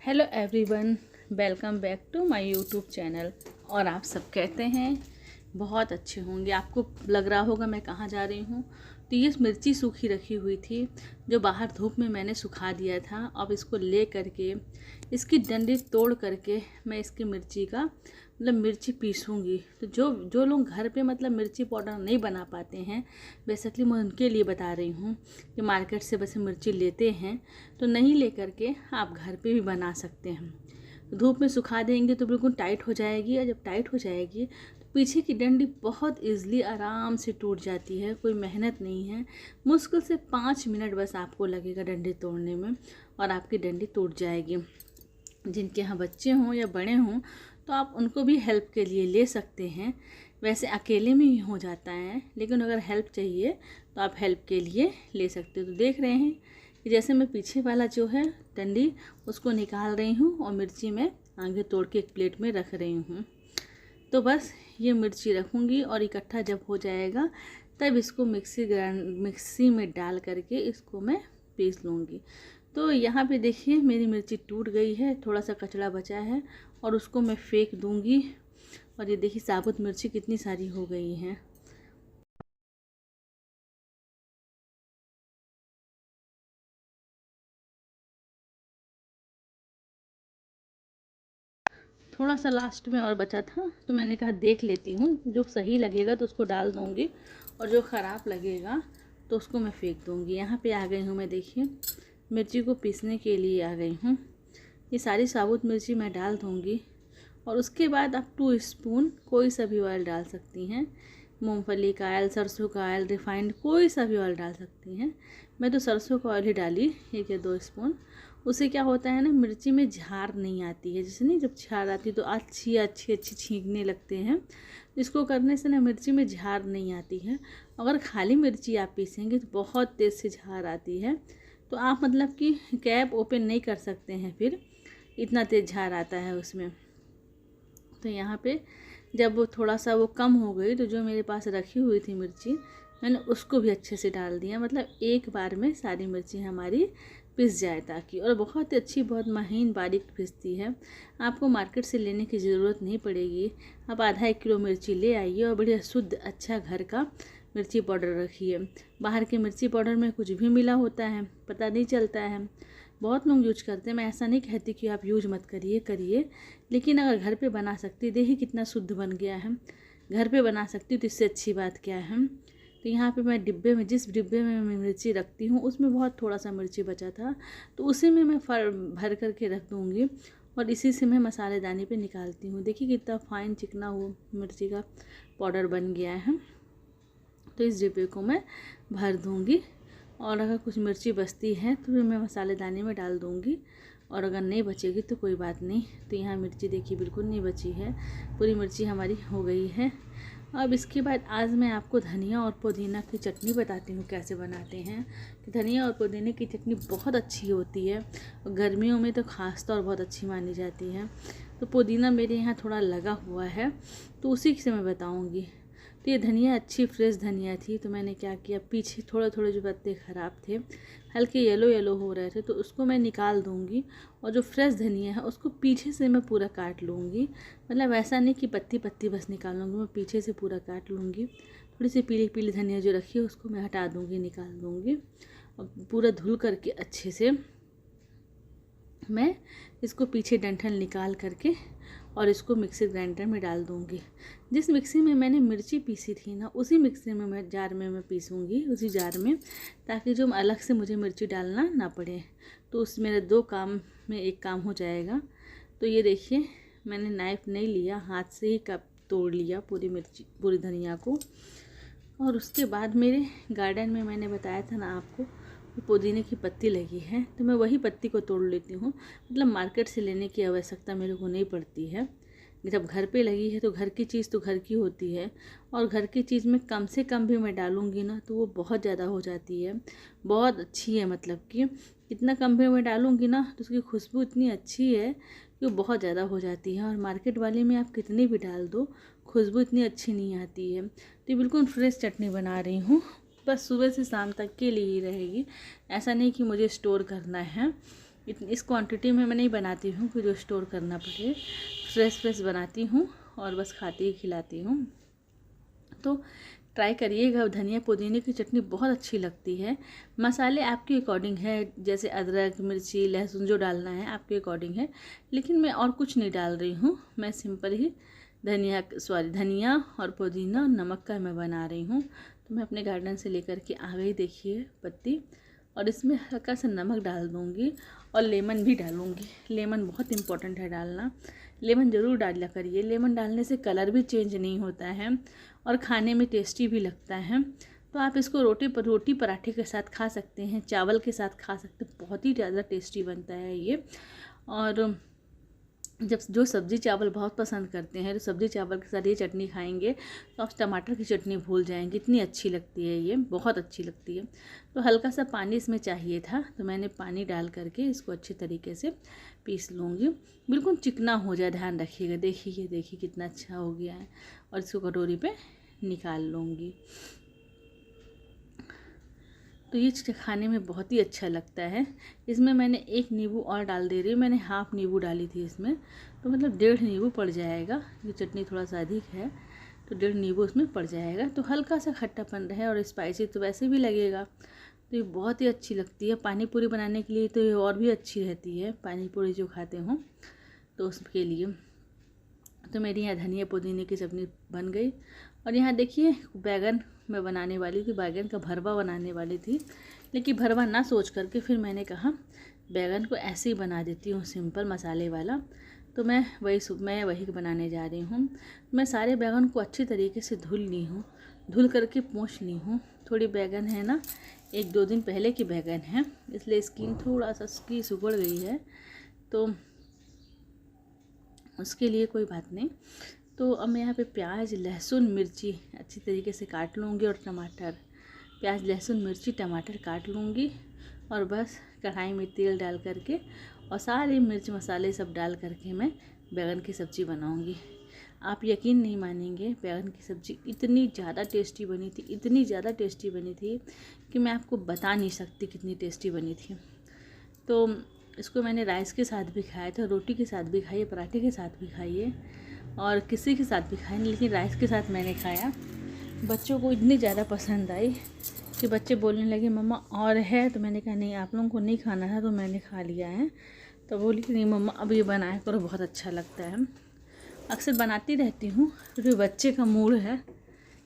Hello everyone, welcome back to my YouTube channel. और आप सब कहते हैं बहुत अच्छे होंगे। आपको लग रहा होगा मैं कहाँ जा रही हूँ। तो ये मिर्ची सूखी रखी हुई थी जो बाहर धूप में मैंने सुखा दिया था। अब इसको ले करके इसकी डंडी तोड़ करके मैं इसकी मिर्ची का मिर्ची पीसूँगी। तो जो जो लोग घर पे मिर्ची पाउडर नहीं बना पाते हैं, बेसिकली मैं उनके लिए बता रही हूँ कि मार्केट से बस मिर्ची लेते हैं तो नहीं ले करके आप घर पे भी बना सकते हैं। धूप में सुखा देंगे तो बिल्कुल टाइट हो जाएगी, और जब टाइट हो जाएगी तो पीछे की डंडी बहुत ईज़िली आराम से टूट जाती है। कोई मेहनत नहीं है, मुश्किल से 5 मिनट बस आपको लगेगा डंडी तोड़ने में और आपकी डंडी टूट जाएगी। जिनके यहाँ बच्चे हों या बड़े हों तो आप उनको भी हेल्प के लिए ले सकते हैं। वैसे अकेले में ही हो जाता है, लेकिन अगर हेल्प चाहिए तो आप हेल्प के लिए ले सकते हो। तो देख रहे हैं कि जैसे मैं पीछे वाला जो है डंडी उसको निकाल रही हूँ और मिर्ची में आगे तोड़ के एक प्लेट में रख रही हूँ। तो बस ये मिर्ची रखूँगी और इकट्ठा जब हो जाएगा तब इसको मिक्सी में डाल करके इसको मैं पीस लूँगी। तो यहाँ पे देखिए मेरी मिर्ची टूट गई है, थोड़ा सा कचड़ा बचा है और उसको मैं फेंक दूँगी। और ये देखिए साबुत मिर्ची कितनी सारी हो गई हैं। थोड़ा सा लास्ट में और बचा था तो मैंने कहा देख लेती हूँ, जो सही लगेगा तो उसको डाल दूँगी और जो ख़राब लगेगा तो उसको मैं फेंक दूँगी। यहाँ पे आ गई हूँ मैं, देखिए मिर्ची को पीसने के लिए आ गई हूँ। ये सारी साबुत मिर्ची मैं डाल दूँगी और उसके बाद आप 2 स्पून कोई सा भी ऑयल डाल सकती हैं। मूंगफली का ऑयल, सरसों का ऑयल, रिफाइंड, कोई सा भी ऑयल डाल सकती हैं। मैं तो सरसों का ऑयल ही डाली 1 या 2 स्पून। उससे क्या होता है ना, मिर्ची में झार नहीं आती है। जैसे नहीं, जब झार आती है तो अच्छी छींकने लगते हैं। इसको करने से ना मिर्ची में झार नहीं आती है। अगर खाली मिर्ची आप पीसेंगे तो बहुत तेज़ से झार आती है। तो आप कि कैप ओपन नहीं कर सकते हैं, फिर इतना तेज़ झार आता है उसमें। तो यहाँ पे जब वो थोड़ा सा वो कम हो गई तो जो मेरे पास रखी हुई थी मिर्ची मैंने उसको भी अच्छे से डाल दिया। एक बार में सारी मिर्ची हमारी पिस जाए ताकि, और बहुत ही अच्छी, बहुत महीन बारीक पिसती है। आपको मार्केट से लेने की ज़रूरत नहीं पड़ेगी। आप आधा 1 किलो मिर्ची ले आइए और बढ़िया शुद्ध अच्छा घर का मिर्ची पाउडर रखिए। बाहर के मिर्ची पाउडर में कुछ भी मिला होता है, पता नहीं चलता है। बहुत लोग यूज करते हैं, मैं ऐसा नहीं कहती कि आप यूज मत करिए, लेकिन अगर घर पे बना सकती, देखिए कितना शुद्ध बन गया है। घर पे बना सकती हूँ तो इससे अच्छी बात क्या है। तो यहाँ पे मैं डिब्बे में, जिस डिब्बे में मैं मिर्ची रखती हूँ उसमें बहुत थोड़ा सा मिर्ची बचा था, तो उसी में मैं भर करके रख दूँगी और इसी से मैं मसालेदानी पे निकालती हूँ। देखिए कितना फाइन चिकना वो मिर्ची का पाउडर बन गया है। तो इस डिब्बे को मैं भर दूँगी और अगर कुछ मिर्ची बचती है तो फिर मैं मसालेदानी में डाल दूँगी, और अगर नहीं बचेगी तो कोई बात नहीं। तो यहाँ मिर्ची देखिए बिल्कुल नहीं बची है, पूरी मिर्ची हमारी हो गई है। अब इसके बाद आज मैं आपको धनिया और पुदीना की चटनी बताती हूँ कैसे बनाते हैं। कि धनिया और पुदीने की चटनी बहुत अच्छी होती है और गर्मियों में तो ख़ास तौर बहुत अच्छी मानी जाती है। तो पुदीना मेरे यहाँ थोड़ा लगा हुआ है तो उसी से मैं बताऊँगी। तो ये धनिया अच्छी फ्रेश धनिया थी, तो मैंने क्या किया, पीछे थोड़े थोड़े जो पत्ते ख़राब थे, हल्के येलो हो रहे थे, तो उसको मैं निकाल दूँगी और जो फ्रेश धनिया है उसको पीछे से मैं पूरा काट लूँगी। ऐसा नहीं कि पत्ती पत्ती बस निकालूँगी, मैं पीछे से पूरा काट लूँगी। थोड़ी सी पीली पीली धनिया जो रखी है उसको मैं हटा दूँगी, निकाल दूँगी और पूरा धुल करके अच्छे से मैं इसको पीछे डंठल निकाल करके और इसको मिक्सी ग्राइंडर में डाल दूँगी। जिस मिक्सी में मैंने मिर्ची पीसी थी ना, उसी मिक्सी में मैं जार में मैं पीसूँगी, उसी जार में, ताकि जो अलग से मुझे मिर्ची डालना ना पड़े। तो उस मेरे 2 काम में 1 काम हो जाएगा। तो ये देखिए मैंने नाइफ़ नहीं लिया, हाथ से ही कप तोड़ लिया पूरी धनिया को। और उसके बाद मेरे गार्डन में मैंने बताया था ना आपको, पुदीने की पत्ती लगी है तो मैं वही पत्ती को तोड़ लेती हूँ। मार्केट से लेने की आवश्यकता मेरे को नहीं पड़ती है। जब घर पे लगी है तो घर की चीज़ तो घर की होती है, और घर की चीज़ में कम से कम भी मैं डालूँगी ना तो वो बहुत ज़्यादा हो जाती है, बहुत अच्छी है। कि इतना कम भी मैं डालूँगी ना तो उसकी खुशबू इतनी अच्छी है कि वो बहुत ज़्यादा हो जाती है। और मार्केट वाले में आप कितनी भी डाल दो, खुशबू इतनी अच्छी नहीं आती है। तो बिल्कुल फ्रेश चटनी बना रही हूँ, बस सुबह से शाम तक के लिए ही रहेगी। ऐसा नहीं कि मुझे स्टोर करना है। इतनी इस क्वांटिटी में मैं नहीं बनाती हूँ कि जो स्टोर करना पड़े। फ्रेश बनाती हूँ और बस खाती ही खिलाती हूँ। तो ट्राई करिएगा, धनिया पुदीने की चटनी बहुत अच्छी लगती है। मसाले आपके अकॉर्डिंग है, जैसे अदरक, मिर्ची, लहसुन जो डालना है आपके अकॉर्डिंग है, लेकिन मैं और कुछ नहीं डाल रही हूँ। मैं सिंपल ही धनिया और पुदीना नमक का मैं बना रही हूँ। तो मैं अपने गार्डन से लेकर के आ गई, देखिए पत्ती, और इसमें हल्का सा नमक डाल दूँगी और लेमन भी डालूँगी। लेमन बहुत इम्पॉर्टेंट है डालना, लेमन ज़रूर डाला करिए। लेमन डालने से कलर भी चेंज नहीं होता है और खाने में टेस्टी भी लगता है। तो आप इसको रोटी पराठे के साथ खा सकते हैं, चावल के साथ खा सकते हैं, बहुत ही ज़्यादा टेस्टी बनता है ये। और जब जो सब्ज़ी चावल बहुत पसंद करते हैं तो सब्ज़ी चावल के साथ ये चटनी खाएंगे तो आप टमाटर की चटनी भूल जाएंगे, इतनी अच्छी लगती है ये, बहुत अच्छी लगती है। तो हल्का सा पानी इसमें चाहिए था, तो मैंने पानी डाल करके इसको अच्छे तरीके से पीस लूँगी। बिल्कुल चिकना हो जाए, ध्यान रखिएगा। देखिए कितना अच्छा हो गया है। और इसको कटोरी पे निकाल लूँगी। तो ये खाने में बहुत ही अच्छा लगता है। इसमें मैंने 1 नींबू और डाल दे रही हूँ, मैंने हाफ़ नींबू डाली थी इसमें, तो मतलब 1.5 नींबू पड़ जाएगा। ये चटनी थोड़ा सा अधिक है तो 1.5 नींबू इसमें पड़ जाएगा। तो हल्का सा खट्टापन रहे, और स्पाइसी तो वैसे भी लगेगा। तो ये बहुत ही अच्छी लगती है पानी पूरी बनाने के लिए, तो ये और भी अच्छी रहती है पानी पूरी जो खाते हों तो उसके लिए। तो मेरी यहाँ धनिया पुदीने की चटनी बन गई। और यहाँ देखिए बैगन मैं बनाने वाली थी, बैगन का भरवा बनाने वाली थी, लेकिन भरवा ना सोच करके फिर मैंने कहा बैगन को ऐसे ही बना देती हूँ, सिंपल मसाले वाला। तो मैं वही बनाने जा रही हूँ। मैं सारे बैगन को अच्छी तरीके से धुल करके पोंछ ली हूँ। थोड़ी बैगन है ना, 1-2 दिन पहले की बैगन है, इसलिए स्किन थोड़ा सा उसकी सुगड़ गई है, तो उसके लिए कोई बात नहीं। तो अब मैं यहाँ पे प्याज, लहसुन, मिर्ची अच्छी तरीके से काट लूँगी, और टमाटर, प्याज, लहसुन, मिर्ची, टमाटर काट लूँगी, और बस कढ़ाई में तेल डाल करके और सारे मिर्च मसाले सब डाल करके मैं बैगन की सब्ज़ी बनाऊँगी। आप यकीन नहीं मानेंगे, बैगन की सब्ज़ी इतनी ज़्यादा टेस्टी बनी थी, इतनी ज़्यादा टेस्टी बनी थी कि मैं आपको बता नहीं सकती कितनी टेस्टी बनी थी। तो इसको मैंने राइस के साथ भी खाया था, रोटी के साथ भी खाइए, पराठे के साथ भी खाइए, और किसी के साथ भी खाएं, लेकिन राइस के साथ मैंने खाया। बच्चों को इतनी ज़्यादा पसंद आई कि बच्चे बोलने लगे मम्मा और है। तो मैंने कहा नहीं, आप लोगों को नहीं खाना है तो मैंने खा लिया है। तो बोली कि नहीं मम्मा अब ये बनाया करो, बहुत अच्छा लगता है। अक्सर बनाती रहती हूँ, क्योंकि बच्चे का मूड है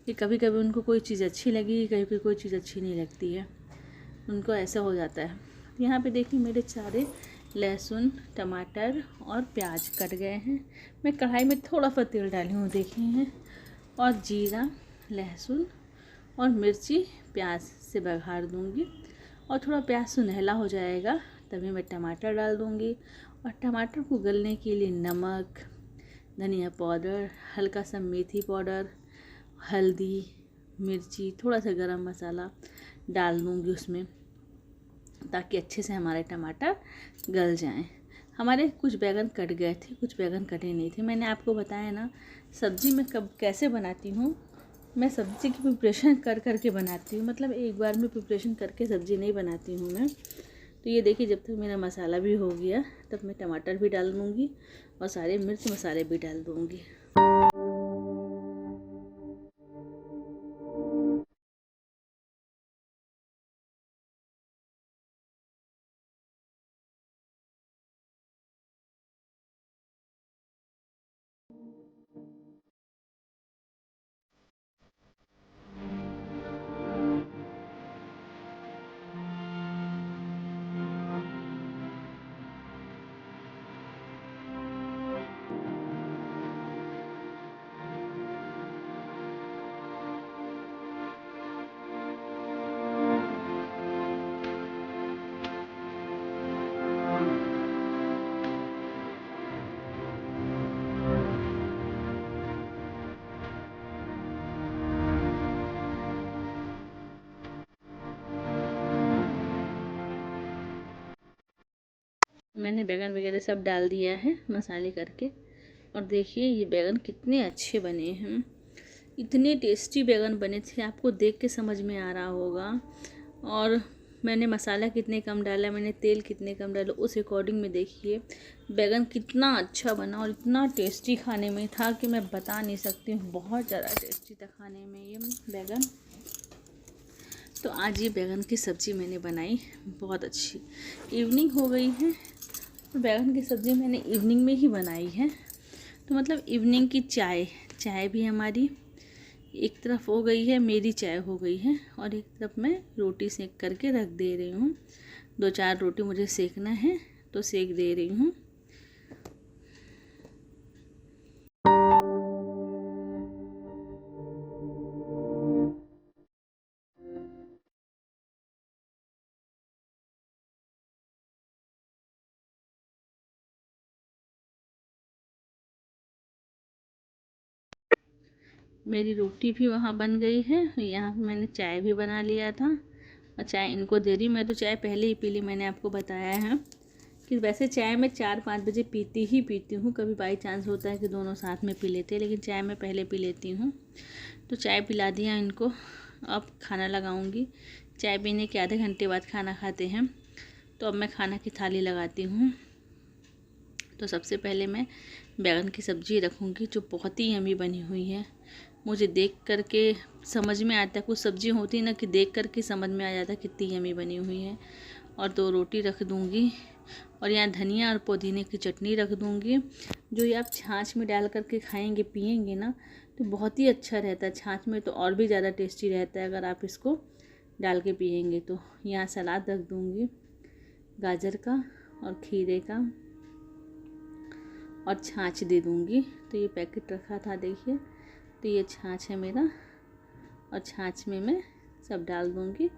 कि कभी कभी उनको कोई चीज़ अच्छी लगी, कभी कोई चीज़ अच्छी नहीं लगती है, उनको ऐसा हो जाता है। यहाँ पे देखिए मेरे सारे लहसुन, टमाटर और प्याज कट गए हैं। मैं कढ़ाई में थोड़ा सा तेल डाली हूँ, देखिए हैं, और जीरा, लहसुन और मिर्ची प्याज से बघार दूँगी, और थोड़ा प्याज सुनहला हो जाएगा तभी मैं टमाटर डाल दूँगी। और टमाटर को गलने के लिए नमक, धनिया पाउडर, हल्का सा मेथी पाउडर, हल्दी, मिर्ची, थोड़ा सा गरम मसाला डाल दूँगी उसमें, ताकि अच्छे से हमारे टमाटर गल जाएं। हमारे कुछ बैगन कट गए थे, कुछ बैगन कटे नहीं थे। मैंने आपको बताया ना सब्ज़ी मैं कब कैसे बनाती हूँ, मैं सब्ज़ी की प्रिपरेशन कर के बनाती हूँ, मतलब एक बार में प्रिपरेशन करके सब्ज़ी नहीं बनाती हूँ मैं। तो ये देखिए जब तक मेरा मसाला भी हो गया तब मैं टमाटर भी डाल दूँगी और सारे मिर्च मसाले भी डाल दूँगी। मैंने बैगन वगैरह सब डाल दिया है मसाले करके, और देखिए ये बैगन कितने अच्छे बने हैं, इतने टेस्टी बैगन बने थे, आपको देख के समझ में आ रहा होगा। और मैंने मसाला कितने कम डाला, मैंने तेल कितने कम डाला, उस अकॉर्डिंग में देखिए बैगन कितना अच्छा बना और इतना टेस्टी खाने में था कि मैं बता नहीं सकती हूँ। बहुत ज़्यादा टेस्टी था खाने में ये बैगन। तो आज ये बैगन की सब्ज़ी मैंने बनाई, बहुत अच्छी। इवनिंग हो गई है और बैगन की सब्ज़ी मैंने इवनिंग में ही बनाई है। तो मतलब इवनिंग की चाय भी हमारी एक तरफ हो गई है, मेरी चाय हो गई है, और एक तरफ मैं रोटी सेक करके रख दे रही हूँ। 2-4 रोटी मुझे सेकना है तो सेक दे रही हूँ। मेरी रोटी भी वहाँ बन गई है, यहाँ मैंने चाय भी बना लिया था और चाय इनको दे रही। मैं तो चाय पहले ही पी ली, मैंने आपको बताया है कि वैसे चाय मैं 4-5 बजे पीती हूँ। कभी बाई चांस होता है कि दोनों साथ में पी लेते हैं, लेकिन चाय मैं पहले पी लेती हूँ। तो चाय पिला दिया इनको, अब खाना लगाऊंगी। चाय पीने के आधे घंटे बाद खाना खाते हैं। तो अब मैं खाना की थाली लगाती हूँ। तो सबसे पहले मैं बैगन की सब्ज़ी रखूँगी जो बहुत ही यम्मी बनी हुई है। मुझे देख कर के समझ में आता है, कुछ सब्ज़ी होती है ना कि देख कर के समझ में आ जाता है कितनी यम्मी बनी हुई है। और 2 रोटी रख दूँगी और यहाँ धनिया और पुदीने की चटनी रख दूँगी। जो ये आप छाछ में डाल कर के खाएँगे पिएँगे ना तो बहुत ही अच्छा रहता है। छाछ में तो और भी ज़्यादा टेस्टी रहता है अगर आप इसको डाल के पिएँगे तो। यहाँ सलाद रख दूँगी, गाजर का और खीरे का, और छाछ दे दूँगी। तो ये पैकेट रखा था देखिए, तो ये छाछ है मेरा, और छाछ में मैं सब डाल दूँगी।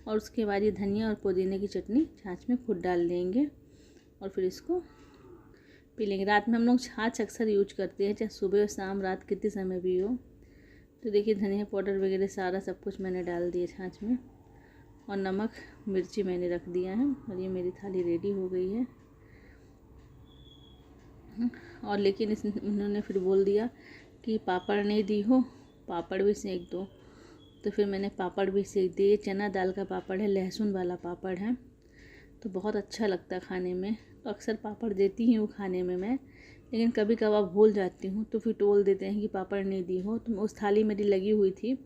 और उसके बाद ये धनिया और पुदीने की चटनी छाछ में खुद डाल देंगे और फिर इसको पी लेंगे। रात में हम लोग छाछ अक्सर यूज करते हैं, चाहे सुबह और शाम, रात कितने समय भी हो। तो देखिए धनिया पाउडर वगैरह सारा सब कुछ मैंने डाल दिया छाछ में, और नमक मिर्ची मैंने रख दिया है। और ये मेरी थाली रेडी हो गई है। और लेकिन उन्होंने फिर बोल दिया कि पापड़ नहीं दी हो, पापड़ भी सेक दो। तो फिर मैंने पापड़ भी सेक दिए। चना दाल का पापड़ है, लहसुन वाला पापड़ है, तो बहुत अच्छा लगता है खाने में। तो अक्सर पापड़ देती हूँ खाने में मैं, लेकिन कभी कभार भूल जाती हूँ तो फिर टोल देते हैं कि पापड़ नहीं दी हो। तो उस थाली मेरी लगी हुई थी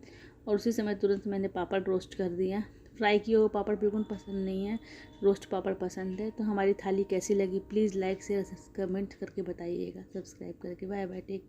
और उसी समय तुरंत मैंने पापड़ रोस्ट कर दिया। फ्राई किए हुए पापड़ बिल्कुल पसंद नहीं है, रोस्ट पापड़ पसंद है। तो हमारी थाली कैसी लगी प्लीज़ लाइक शेयर कमेंट करके बताइएगा, सब्सक्राइब करके। Bye bye, take care.